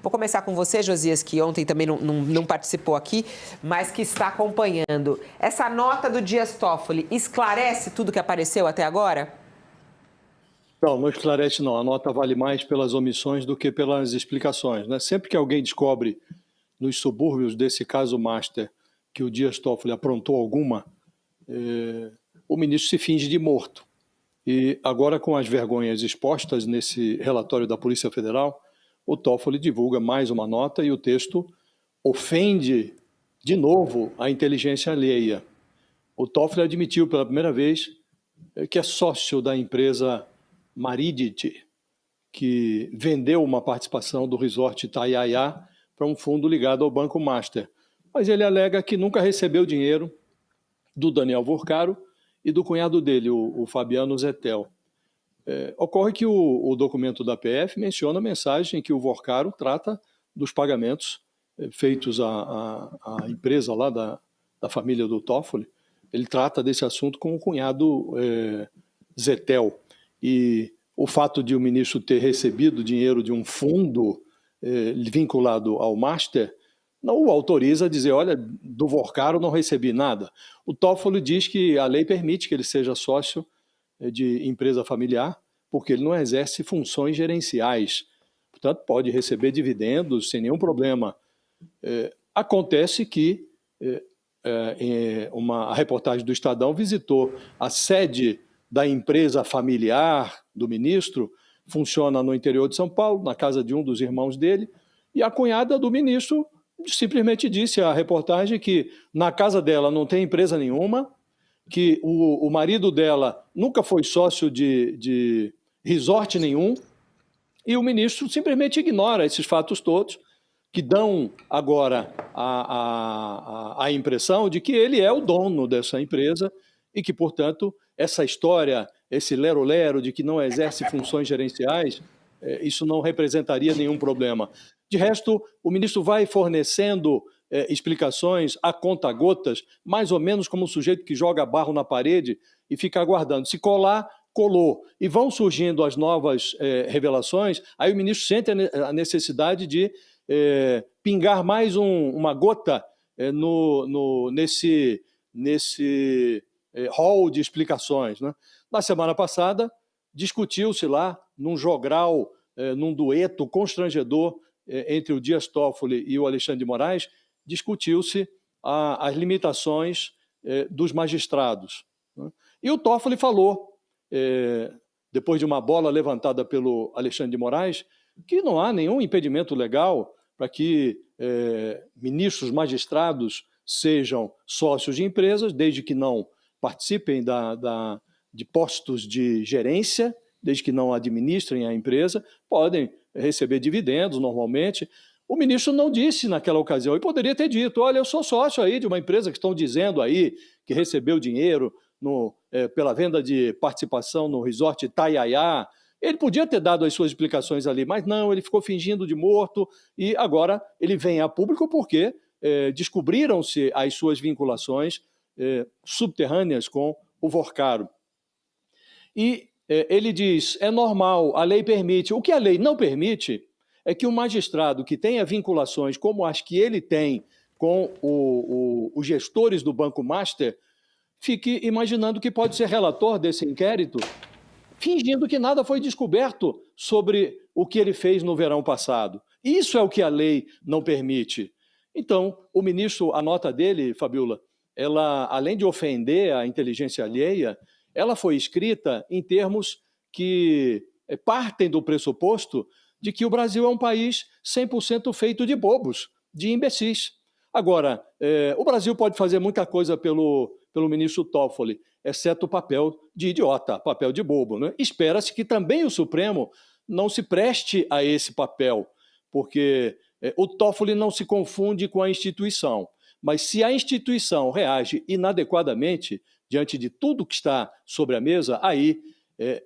Vou começar com você, Josias, que ontem também não participou aqui, mas que está acompanhando. Essa nota do Dias Toffoli esclarece tudo que apareceu até agora? Não esclarece não. A nota vale mais pelas omissões do que pelas explicações, né? Sempre que alguém descobre nos subúrbios desse caso Master que o Dias Toffoli aprontou alguma, o ministro se finge de morto. E agora, com as vergonhas expostas nesse relatório da Polícia Federal, o Toffoli divulga mais uma nota e o texto ofende de novo a inteligência alheia. O Toffoli admitiu pela primeira vez que é sócio da empresa Maridit, que vendeu uma participação do resort Itaiaia para um fundo ligado ao Banco Master. Mas ele alega que nunca recebeu dinheiro do Daniel Vorcaro e do cunhado dele, o Fabiano Zettel. Ocorre que o documento da PF menciona a mensagem em que o Vorcaro trata dos pagamentos feitos à empresa lá da família do Toffoli. Ele trata desse assunto com o cunhado Zettel. E o fato de o ministro ter recebido dinheiro de um fundo vinculado ao Master não o autoriza a dizer, olha, do Vorcaro não recebi nada. O Toffoli diz que a lei permite que ele seja sócio de empresa familiar, porque ele não exerce funções gerenciais. Portanto, pode receber dividendos sem nenhum problema. Acontece que a reportagem do Estadão visitou a sede da empresa familiar do ministro, funciona no interior de São Paulo, na casa de um dos irmãos dele, e a cunhada do ministro simplesmente disse à reportagem que na casa dela não tem empresa nenhuma, que o marido dela nunca foi sócio de resort nenhum, e o ministro simplesmente ignora esses fatos todos, que dão agora a impressão de que ele é o dono dessa empresa e que, portanto, essa história, esse lero-lero de que não exerce funções gerenciais, isso não representaria nenhum problema. De resto, o ministro vai fornecendo explicações a conta-gotas, mais ou menos como um sujeito que joga barro na parede e fica aguardando. Se colar, colou. E vão surgindo as novas revelações, aí o ministro sente a necessidade de pingar mais uma gota nesse hall de explicações, né? Na semana passada, discutiu-se lá, num jogral, num dueto constrangedor entre o Dias Toffoli e o Alexandre de Moraes, discutiu-se as limitações dos magistrados, né? E o Toffoli falou, depois de uma bola levantada pelo Alexandre de Moraes, que não há nenhum impedimento legal para que ministros magistrados sejam sócios de empresas, desde que não participem de postos de gerência, desde que não administrem a empresa, podem receber dividendos normalmente. O ministro não disse naquela ocasião, e poderia ter dito, olha, eu sou sócio aí de uma empresa que estão dizendo aí que recebeu dinheiro pela venda de participação no resort Itaiaia. Ele podia ter dado as suas explicações ali, mas não, ele ficou fingindo de morto e agora ele vem a público porque descobriram-se as suas vinculações subterrâneas com o Vorcaro. E ele diz, é normal, a lei permite. O que a lei não permite é que o magistrado que tenha vinculações como as que ele tem com os gestores do Banco Master fique imaginando que pode ser relator desse inquérito, fingindo que nada foi descoberto sobre o que ele fez no verão passado. Isso é o que a lei não permite. Então, o ministro, a nota dele, Fabiola, ela, além de ofender a inteligência alheia, ela foi escrita em termos que partem do pressuposto de que o Brasil é um país 100% feito de bobos, de imbecis. Agora, o Brasil pode fazer muita coisa pelo ministro Toffoli, exceto o papel de idiota, papel de bobo, né? Espera-se que também o Supremo não se preste a esse papel, porque o Toffoli não se confunde com a instituição. Mas se a instituição reage inadequadamente diante de tudo que está sobre a mesa, aí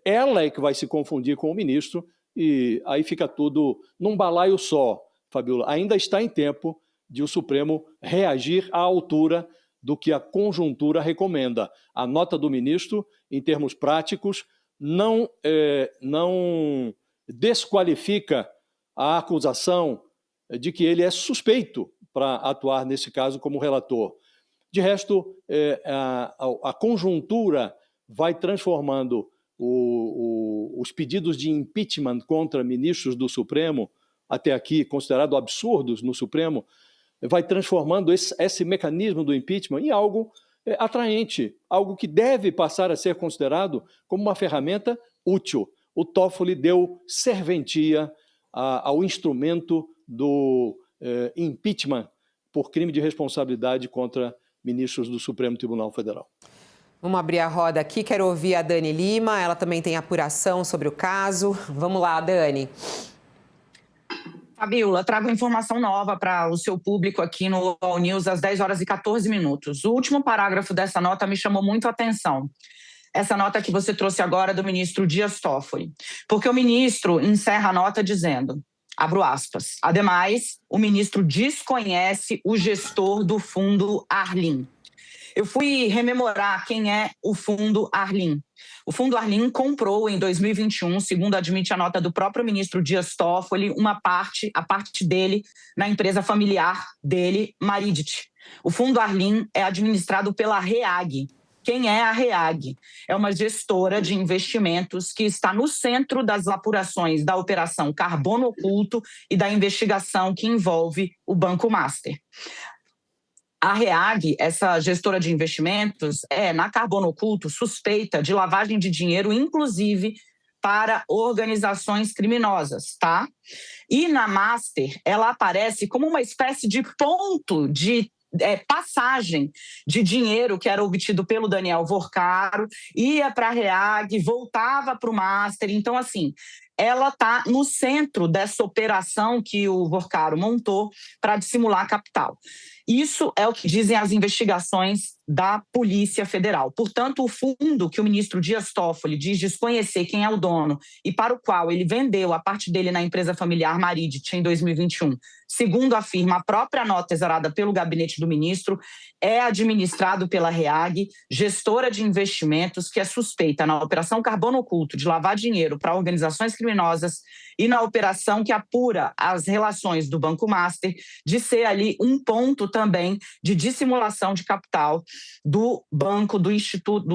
ela é que vai se confundir com o ministro e aí fica tudo num balaio só, Fabiola. Ainda está em tempo de o Supremo reagir à altura do que a conjuntura recomenda. A nota do ministro, em termos práticos, não desqualifica a acusação de que ele é suspeito para atuar nesse caso como relator. De resto, a conjuntura vai transformando os pedidos de impeachment contra ministros do Supremo, até aqui considerados absurdos no Supremo, vai transformando esse mecanismo do impeachment em algo atraente, algo que deve passar a ser considerado como uma ferramenta útil. O Toffoli deu serventia ao instrumento do impeachment por crime de responsabilidade contra ministros do Supremo Tribunal Federal. Vamos abrir a roda aqui, quero ouvir a Dani Lima, ela também tem apuração sobre o caso. Vamos lá, Dani. Fabíola, trago informação nova para o seu público aqui no All News às 10 horas e 14 minutos. O último parágrafo dessa nota me chamou muito a atenção. Essa nota que você trouxe agora do ministro Dias Toffoli. Porque o ministro encerra a nota dizendo, abro aspas, ademais, o ministro desconhece o gestor do fundo Arlim. Eu fui rememorar quem é o Fundo Arlim. O Fundo Arlim comprou em 2021, segundo admite a nota do próprio ministro Dias Toffoli, a parte dele na empresa familiar dele, Maridit. O Fundo Arlim é administrado pela REAG. Quem é a REAG? É uma gestora de investimentos que está no centro das apurações da Operação Carbono Oculto e da investigação que envolve o Banco Master. A REAG, essa gestora de investimentos, na Carbono Oculto, suspeita de lavagem de dinheiro, inclusive para organizações criminosas, tá? E na Master, ela aparece como uma espécie de ponto de passagem de dinheiro que era obtido pelo Daniel Vorcaro, ia para a REAG, voltava para o Master. Então, assim, ela está no centro dessa operação que o Vorcaro montou para dissimular capital. Isso é o que dizem as investigações da Polícia Federal. Portanto, o fundo que o ministro Dias Toffoli diz desconhecer quem é o dono e para o qual ele vendeu a parte dele na empresa familiar Maridit em 2021, segundo afirma a própria nota exarada pelo gabinete do ministro, é administrado pela REAG, gestora de investimentos que é suspeita na Operação Carbono Oculto de lavar dinheiro para organizações criminosas e na operação que apura as relações do Banco Master de ser ali um ponto também de dissimulação de capital do banco, do instituto,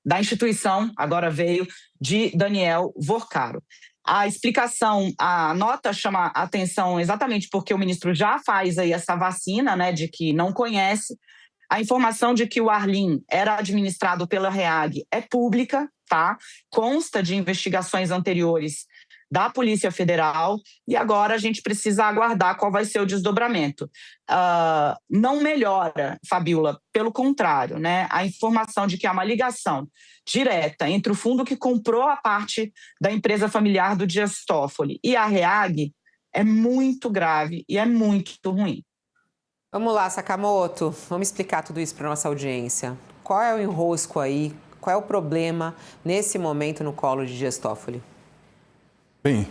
da instituição, agora veio, de Daniel Vorcaro. A explicação, a nota chama a atenção exatamente porque o ministro já faz aí essa vacina, né, de que não conhece. A informação de que o Arlim era administrado pela REAG é pública, tá? Consta de investigações anteriores da Polícia Federal e agora a gente precisa aguardar qual vai ser o desdobramento. Não melhora, Fabíola, pelo contrário, né? A informação de que há uma ligação direta entre o fundo que comprou a parte da empresa familiar do Dias Toffoli e a REAG é muito grave e é muito ruim. Vamos lá, Sakamoto, vamos explicar tudo isso para a nossa audiência. Qual é o enrosco aí? Qual é o problema nesse momento no colo de Dias Toffoli? Bem,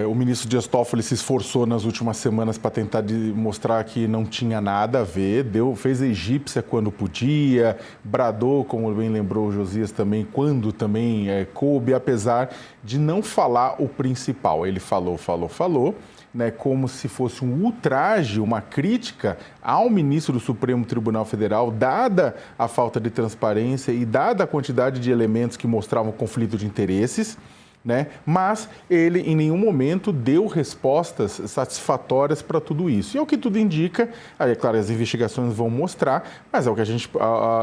o ministro Dias Toffoli se esforçou nas últimas semanas para tentar mostrar que não tinha nada a ver, fez a egípcia quando podia, bradou, como bem lembrou o Josias também, quando também coube, apesar de não falar o principal. Ele falou, né, como se fosse um ultraje, uma crítica ao ministro do Supremo Tribunal Federal, dada a falta de transparência e dada a quantidade de elementos que mostravam conflito de interesses, né? Mas ele em nenhum momento deu respostas satisfatórias para tudo isso. E é o que tudo indica, aí é claro, as investigações vão mostrar, mas é o que a gente,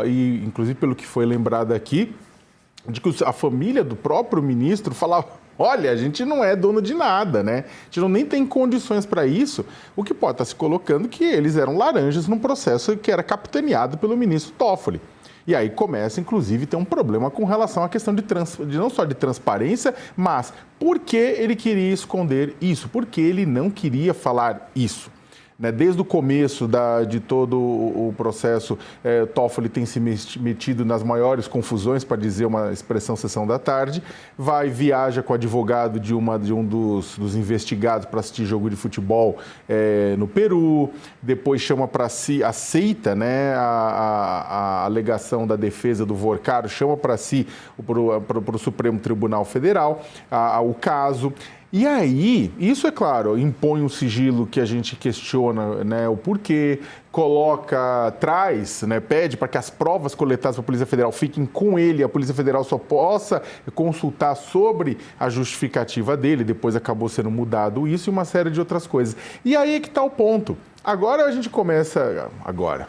e inclusive pelo que foi lembrado aqui, de que a família do próprio ministro falava: olha, a gente não é dono de nada, né? A gente nem tem condições para isso, o que pode estar se colocando que eles eram laranjas num processo que era capitaneado pelo ministro Toffoli. E aí começa, inclusive, a ter um problema com relação à questão de não só de transparência, mas por que ele queria esconder isso? Por que ele não queria falar isso? Desde o começo de todo o processo, Toffoli tem se metido nas maiores confusões, para dizer uma expressão sessão da tarde, viaja com o advogado de um dos investigados para assistir jogo de futebol no Peru, depois chama para si, aceita, né, a alegação da defesa do Vorcaro, chama para si, para o Supremo Tribunal Federal, o caso. E aí, isso é claro, impõe um sigilo que a gente questiona, né, o porquê, traz, né, pede para que as provas coletadas pela Polícia Federal fiquem com ele, a Polícia Federal só possa consultar sobre a justificativa dele, depois acabou sendo mudado isso e uma série de outras coisas. E aí é que está o ponto. Agora a gente começa, agora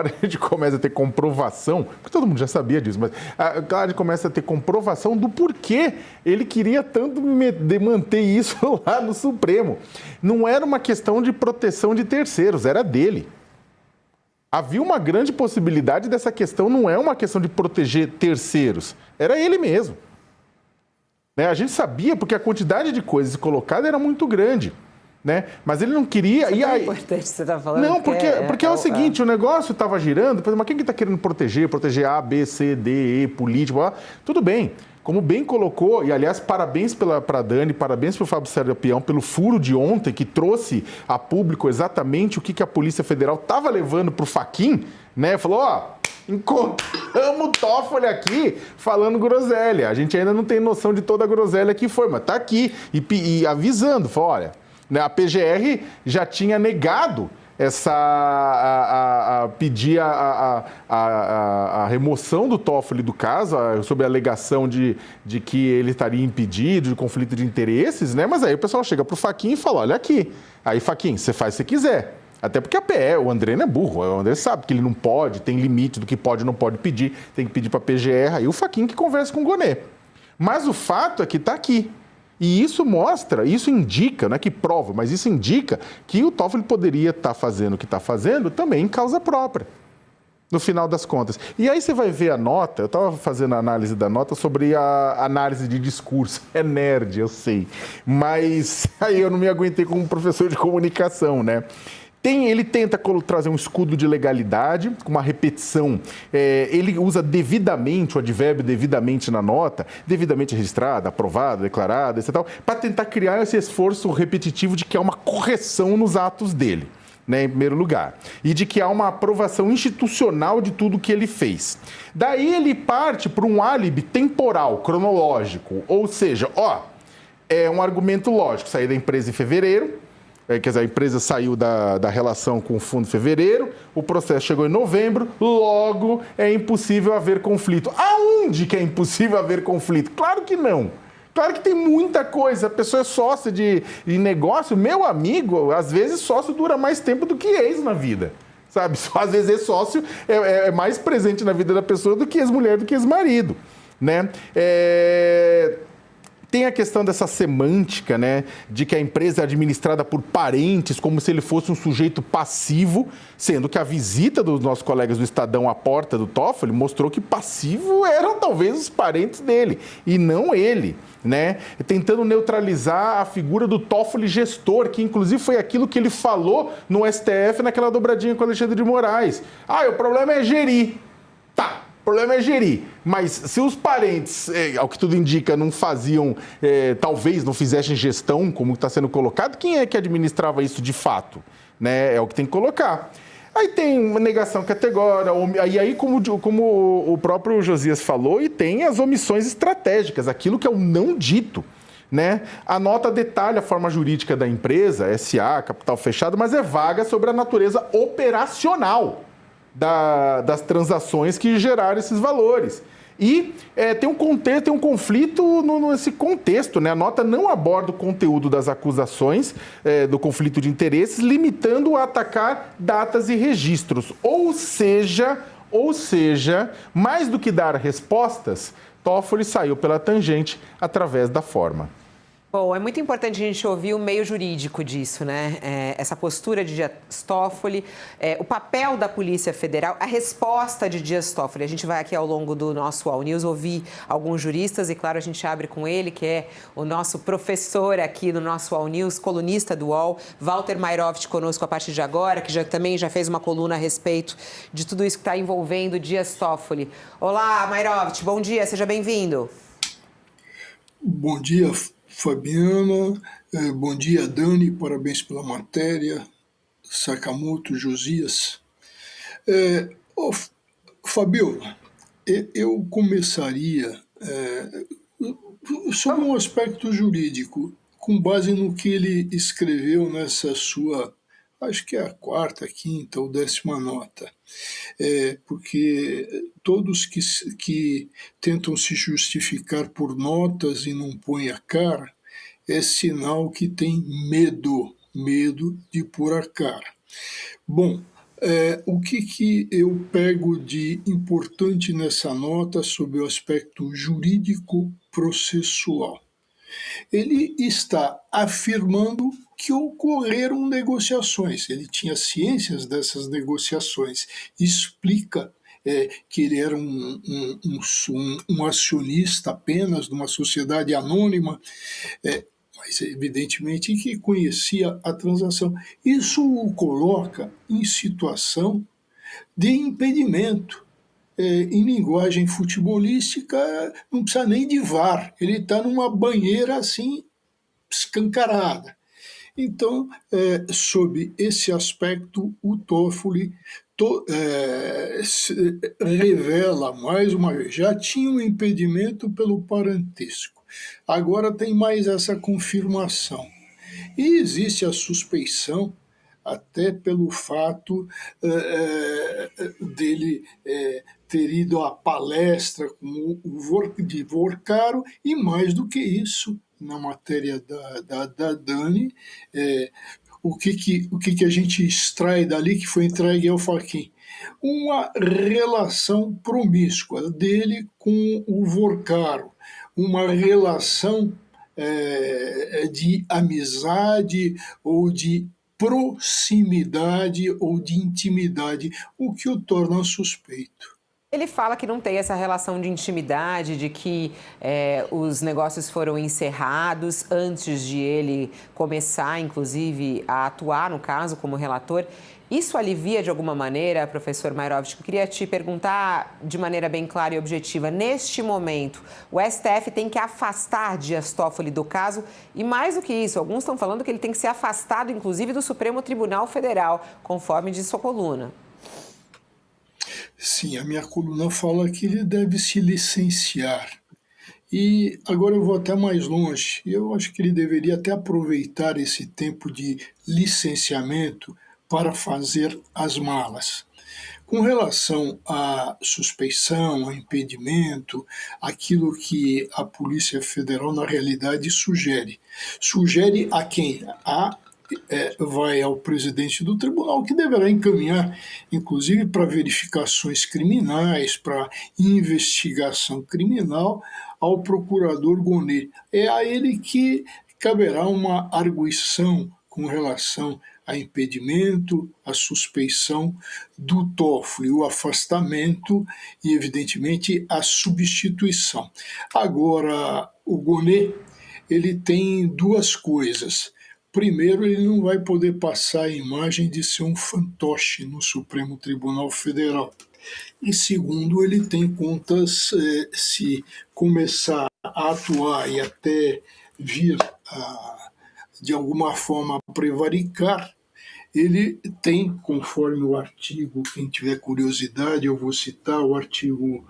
a gente começa a ter comprovação, porque todo mundo já sabia disso, mas agora a gente começa a ter comprovação do porquê ele queria tanto manter isso lá no Supremo. Não era uma questão de proteção de terceiros, era dele. Havia uma grande possibilidade dessa questão, não é uma questão de proteger terceiros, era ele mesmo. Né? A gente sabia porque a quantidade de coisas colocadas era muito grande. Né? Mas ele não queria... Isso é importante você tá falando. Não, porque é o seguinte, o negócio estava girando, mas quem que está querendo proteger? Proteger A, B, C, D, E, político, tudo bem. Como bem colocou, e aliás, parabéns para a Dani, parabéns para o Fábio Serapião pelo furo de ontem, que trouxe a público exatamente o que a Polícia Federal estava levando para o Fachin, né? Falou, encontramos o Toffoli aqui falando groselha. A gente ainda não tem noção de toda a groselha que foi, mas está aqui e avisando, falou, olha... A PGR já tinha negado pedir a remoção do Toffoli do caso, sob a alegação de que ele estaria impedido de conflito de interesses, né? Mas aí o pessoal chega para o Fachin e fala, olha aqui, aí Fachin, você faz se quiser. Até porque a PE, o André não é burro, o André sabe que ele não pode, tem limite do que pode e não pode pedir, tem que pedir para a PGR, aí o Fachin que conversa com o Gonê. Mas o fato é que está aqui. E isso mostra, isso indica, não é que prova, mas isso indica que o Toffoli poderia estar fazendo o que está fazendo também em causa própria, no final das contas. E aí você vai ver a nota, eu estava fazendo a análise da nota sobre a análise de discurso. É nerd, eu sei, mas aí eu não me aguentei como professor de comunicação, né? Ele tenta trazer um escudo de legalidade, com uma repetição. Ele usa devidamente, o advérbio devidamente na nota, devidamente registrada, aprovada, declarada, etc., para tentar criar esse esforço repetitivo de que há uma correção nos atos dele, né, em primeiro lugar. E de que há uma aprovação institucional de tudo que ele fez. Daí ele parte para um álibi temporal, cronológico. Ou seja, é um argumento lógico. Saí da empresa em fevereiro, quer dizer, a empresa saiu da relação com o fundo em fevereiro, o processo chegou em novembro, logo é impossível haver conflito. Aonde que é impossível haver conflito? Claro que não. Claro que tem muita coisa. A pessoa é sócia de negócio. Meu amigo, às vezes sócio dura mais tempo do que ex na vida. Sabe? Às vezes sócio é mais presente na vida da pessoa do que ex-mulher, do que ex-marido. Né? Tem a questão dessa semântica, né, de que a empresa é administrada por parentes, como se ele fosse um sujeito passivo, sendo que a visita dos nossos colegas do Estadão à porta do Toffoli mostrou que passivo eram talvez os parentes dele, e não ele, né? Tentando neutralizar a figura do Toffoli gestor, que inclusive foi aquilo que ele falou no STF naquela dobradinha com o Alexandre de Moraes. O problema é gerir. Tá. O problema é gerir, mas se os parentes, ao que tudo indica, não faziam, talvez não fizessem gestão, como está sendo colocado, quem é que administrava isso de fato? Né? É o que tem que colocar. Aí tem uma negação categórica, e aí como o próprio Josias falou, e tem as omissões estratégicas, aquilo que é o não dito. Né? A nota detalha a forma jurídica da empresa, SA, capital fechado, mas é vaga sobre a natureza operacional das transações que geraram esses valores. E tem um conflito nesse contexto, né? A nota não aborda o conteúdo das acusações do conflito de interesses, limitando a atacar datas e registros. Ou seja, mais do que dar respostas, Toffoli saiu pela tangente através da forma. Bom, é muito importante a gente ouvir o meio jurídico disso, né? Essa postura de Dias Toffoli, o papel da Polícia Federal, a resposta de Dias Toffoli. A gente vai aqui ao longo do nosso All News ouvir alguns juristas e, claro, a gente abre com ele, que é o nosso professor aqui no nosso All News, colunista do UOL, Walter Mairovich, conosco a partir de agora, que também já fez uma coluna a respeito de tudo isso que está envolvendo Dias Toffoli. Olá, Mairovich, bom dia, seja bem-vindo. Bom dia, Fabiana, bom dia, Dani, parabéns pela matéria, Sakamoto, Josias. Fabiola, eu começaria sobre um aspecto jurídico. com base no que ele escreveu nessa sua, acho que é a quarta, quinta ou 10ª nota. Porque todos que tentam se justificar por notas e não põem a cara, é sinal que tem medo de pôr a cara. Bom, o que eu pego de importante nessa nota sob o aspecto jurídico-processual? Ele está afirmando que ocorreram negociações, ele tinha ciências dessas negociações, explica que ele era um acionista apenas de uma sociedade anônima, mas evidentemente que conhecia a transação. Isso o coloca em situação de impedimento. Em linguagem futebolística, não precisa nem de VAR, ele está numa banheira assim, escancarada. Então, sob esse aspecto, o Toffoli revela mais uma vez, já tinha um impedimento pelo parentesco, agora tem mais essa confirmação. E existe a suspeição, até pelo fato dele ter ido à palestra de Vorcaro, e mais do que isso, na matéria da Dani, o que a gente extrai dali, que foi entregue ao Fachin? Uma relação promíscua dele com o Vorcaro, uma relação de amizade ou de proximidade ou de intimidade, o que o torna suspeito. Ele fala que não tem essa relação de intimidade, de que os negócios foram encerrados antes de ele começar, inclusive, a atuar, no caso, como relator. Isso alivia de alguma maneira, professor Mairovitch? Eu queria te perguntar de maneira bem clara e objetiva. Neste momento, o STF tem que afastar Dias Toffoli do caso e, mais do que isso, alguns estão falando que ele tem que ser afastado, inclusive, do Supremo Tribunal Federal, conforme diz sua coluna. Sim, a minha coluna fala que ele deve se licenciar. E agora eu vou até mais longe. Eu acho que ele deveria até aproveitar esse tempo de licenciamento para fazer as malas. Com relação à suspeição, a impedimento, aquilo que a Polícia Federal, na realidade, sugere. Sugere a quem? Vai ao presidente do tribunal, que deverá encaminhar, inclusive, para verificações criminais, para investigação criminal, ao procurador Gonê. É a ele que caberá uma arguição com relação a impedimento, a suspeição do Toffoli, o afastamento e, evidentemente, a substituição. Agora, o Gonê, ele tem duas coisas. Primeiro, ele não vai poder passar a imagem de ser um fantoche no Supremo Tribunal Federal. E segundo, ele tem contas, se começar a atuar e até vir de alguma forma prevaricar, ele tem, conforme o artigo, quem tiver curiosidade, eu vou citar o artigo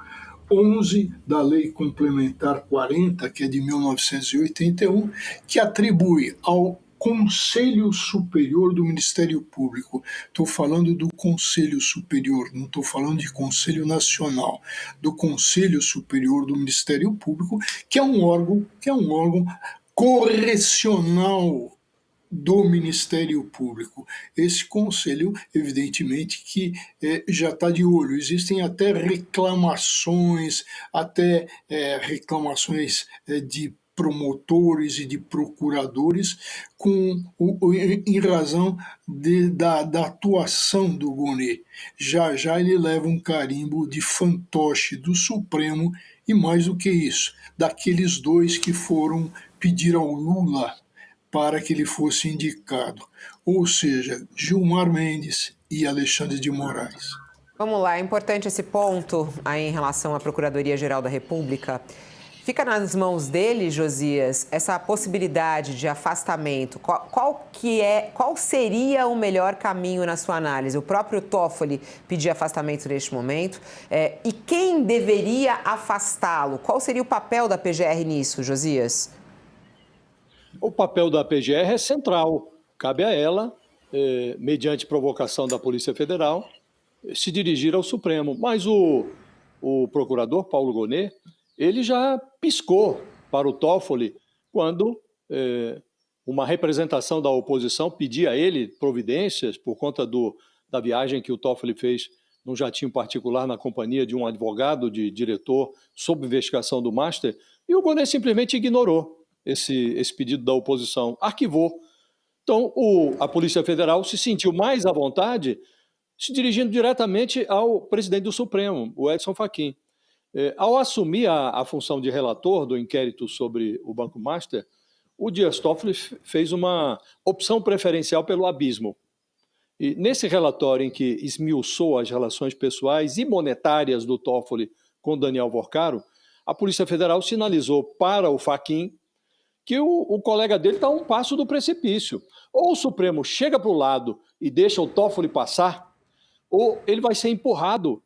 11 da Lei Complementar 40, que é de 1981, que atribui ao Conselho Superior do Ministério Público. Estou falando do Conselho Superior, não estou falando de Conselho Nacional, do Conselho Superior do Ministério Público, que é um órgão correcional do Ministério Público. Esse conselho, evidentemente, que já está de olho. Existem até reclamações, de promotores e de procuradores em razão da atuação do Gonê. Já ele leva um carimbo de fantoche do Supremo e, mais do que isso, daqueles dois que foram pedir ao Lula para que ele fosse indicado, ou seja, Gilmar Mendes e Alexandre de Moraes. Vamos lá, é importante esse ponto aí em relação à Procuradoria-Geral da República. Fica nas mãos dele, Josias, essa possibilidade de afastamento. Qual seria o melhor caminho na sua análise? O próprio Toffoli pedir afastamento neste momento. E quem deveria afastá-lo? Qual seria o papel da PGR nisso, Josias? O papel da PGR é central. Cabe a ela, mediante provocação da Polícia Federal, se dirigir ao Supremo. Mas o procurador Paulo Gonet, ele já piscou para o Toffoli quando uma representação da oposição pedia a ele providências por conta da viagem que o Toffoli fez num jatinho particular na companhia de um advogado, de diretor, sob investigação do Master, e o Gonet simplesmente ignorou esse pedido da oposição, arquivou. Então, a Polícia Federal se sentiu mais à vontade se dirigindo diretamente ao presidente do Supremo, o Edson Fachin. Ao assumir a função de relator do inquérito sobre o Banco Master, o Dias Toffoli fez uma opção preferencial pelo abismo. E nesse relatório em que esmiuçou as relações pessoais e monetárias do Toffoli com Daniel Vorcaro, a Polícia Federal sinalizou para o Fachin que o colega dele está a um passo do precipício. Ou o Supremo chega para o lado e deixa o Toffoli passar, ou ele vai ser empurrado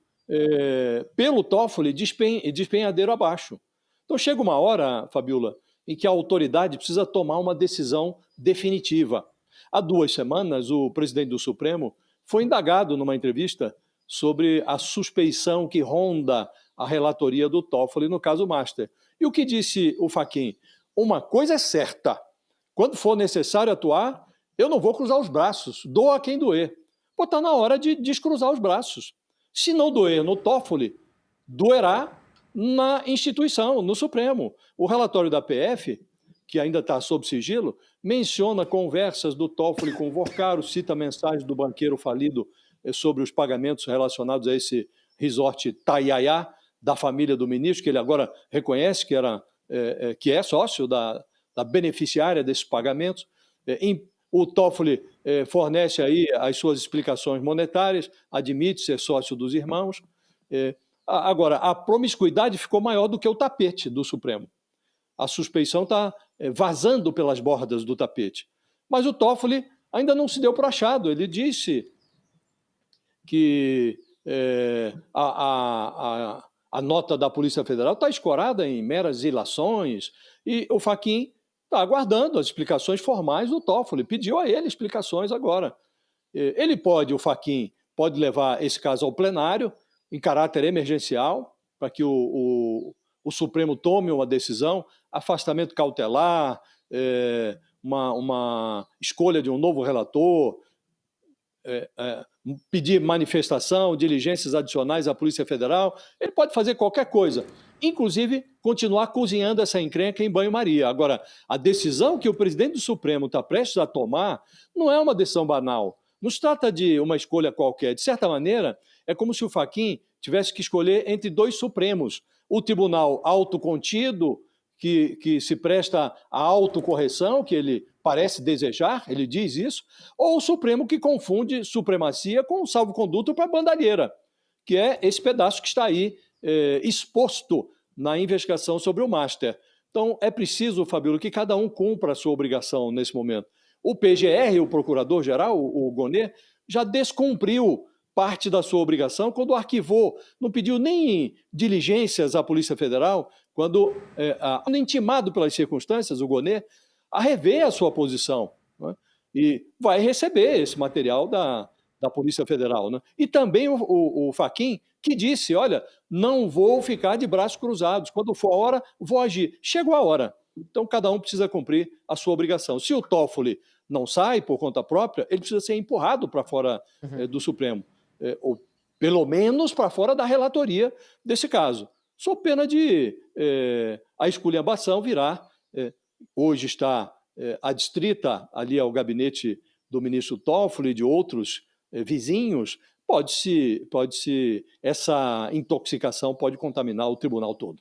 pelo Toffoli de despenhadeiro abaixo. Então chega uma hora, Fabiola, em que a autoridade precisa tomar uma decisão definitiva. Há 2 semanas, o presidente do Supremo foi indagado numa entrevista sobre a suspeição que ronda a relatoria do Toffoli no caso Master. E o que disse o Fachin? Uma coisa é certa, quando for necessário atuar, eu não vou cruzar os braços, doa quem doer. Pô, está na hora de descruzar os braços. Se não doer no Toffoli, doerá na instituição, no Supremo. O relatório da PF, que ainda está sob sigilo, menciona conversas do Toffoli com o Vorcaro, cita mensagens do banqueiro falido sobre os pagamentos relacionados a esse resort Taiaiá, da família do ministro, que ele agora reconhece que é sócio da beneficiária desses pagamentos. O Toffoli fornece aí as suas explicações monetárias, admite ser sócio dos irmãos. Agora, a promiscuidade ficou maior do que o tapete do Supremo. A suspeição está vazando pelas bordas do tapete. Mas o Toffoli ainda não se deu por achado. Ele disse que a nota da Polícia Federal está escorada em meras ilações e o Fachin está aguardando as explicações formais do Toffoli. Pediu a ele explicações agora. O Fachin pode levar esse caso ao plenário em caráter emergencial para que o Supremo tome uma decisão, afastamento cautelar, uma escolha de um novo relator, pedir manifestação, diligências adicionais à Polícia Federal. Ele pode fazer qualquer coisa, inclusive continuar cozinhando essa encrenca em banho-maria. Agora, a decisão que o presidente do Supremo está prestes a tomar não é uma decisão banal. Não se trata de uma escolha qualquer. De certa maneira, é como se o Fachin tivesse que escolher entre 2 Supremos. O tribunal autocontido, que se presta à autocorreção, que ele parece desejar, ele diz isso, ou o Supremo que confunde supremacia com salvo-conduto para bandalheira, que é esse pedaço que está aí exposto na investigação sobre o Master. Então, é preciso, Fabíola, que cada um cumpra a sua obrigação nesse momento. O PGR, o Procurador-Geral, o Gonet, já descumpriu parte da sua obrigação quando arquivou, não pediu nem diligências à Polícia Federal, quando intimado pelas circunstâncias, o Gonet, a rever a sua posição, né? E vai receber esse material da Polícia Federal, né? E também o Fachin, que disse, olha, não vou ficar de braços cruzados, quando for a hora, vou agir. Chegou a hora, então cada um precisa cumprir a sua obrigação. Se o Toffoli não sai por conta própria, ele precisa ser empurrado para fora do Supremo, ou pelo menos para fora da relatoria desse caso. Só pena de a esculhambação virar. Hoje está adstrita ali ao gabinete do ministro Toffoli e de outros vizinhos. Essa intoxicação pode contaminar o tribunal todo.